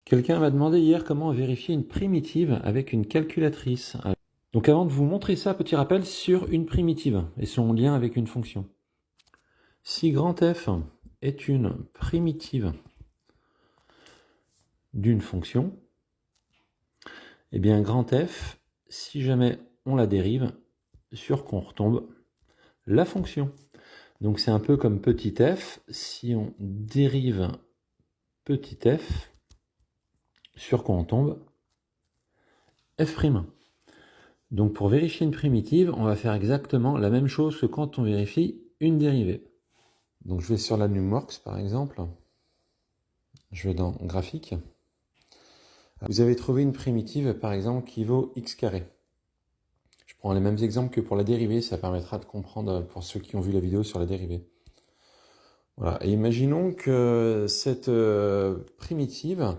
Quelqu'un m'a demandé hier comment vérifier une primitive avec une calculatrice. Donc avant de vous montrer ça, petit rappel sur une primitive et son lien avec une fonction. Si grand F est une primitive d'une fonction, eh bien grand F, si jamais on la dérive, sur quoi on retombe la fonction. Donc c'est un peu comme petit f, si on dérive petit f, sur quoi on tombe f'. Donc pour vérifier une primitive, on va faire exactement la même chose que quand on vérifie une dérivée. Donc je vais sur la Numworks par exemple, je vais dans graphique. Vous avez trouvé une primitive par exemple qui vaut x carré. Je prends les mêmes exemples que pour la dérivée, ça permettra de comprendre pour ceux qui ont vu la vidéo sur la dérivée. Voilà. Et imaginons que cette primitive,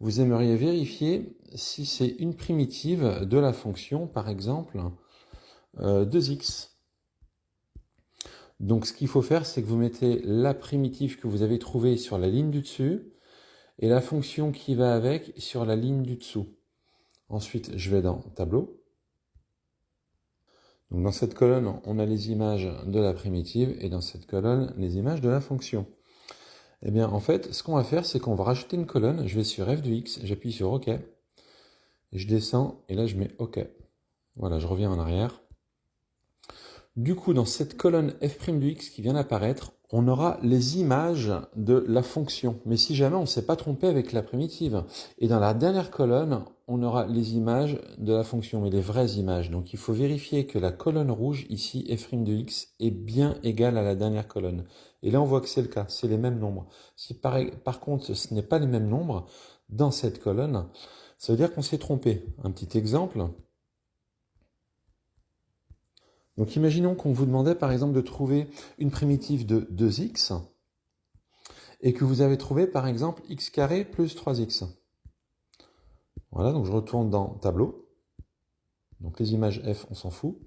vous aimeriez vérifier si c'est une primitive de la fonction, par exemple, 2x. Donc ce qu'il faut faire, c'est que vous mettez la primitive que vous avez trouvée sur la ligne du dessus et la fonction qui va avec sur la ligne du dessous. Ensuite, je vais dans tableau. Donc dans cette colonne, on a les images de la primitive et dans cette colonne, les images de la fonction. Eh bien, en fait, ce qu'on va faire, c'est qu'on va rajouter une colonne. Je vais sur f de x, j'appuie sur OK. Et je descends et là, je mets OK. Voilà, je reviens en arrière. Du coup, dans cette colonne f' de x qui vient d'apparaître, on aura les images de la fonction. Mais si jamais on ne s'est pas trompé avec la primitive. Et dans la dernière colonne, on aura les images de la fonction, mais les vraies images. Donc il faut vérifier que la colonne rouge, ici, f' de x, est bien égale à la dernière colonne. Et là, on voit que c'est le cas, c'est les mêmes nombres. Si par contre, ce n'est pas les mêmes nombres dans cette colonne, ça veut dire qu'on s'est trompé. Un petit exemple. Donc imaginons qu'on vous demandait par exemple de trouver une primitive de 2x et que vous avez trouvé par exemple x carré plus 3x. Voilà, donc je retourne dans tableau. Donc les images f, on s'en fout.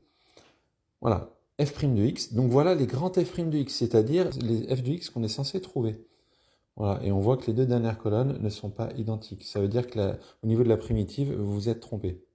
Voilà, f' de x. Donc voilà les grands f' de x, c'est-à-dire les f de x qu'on est censé trouver. Voilà, et on voit que les deux dernières colonnes ne sont pas identiques. Ça veut dire que au niveau de la primitive, vous vous êtes trompé.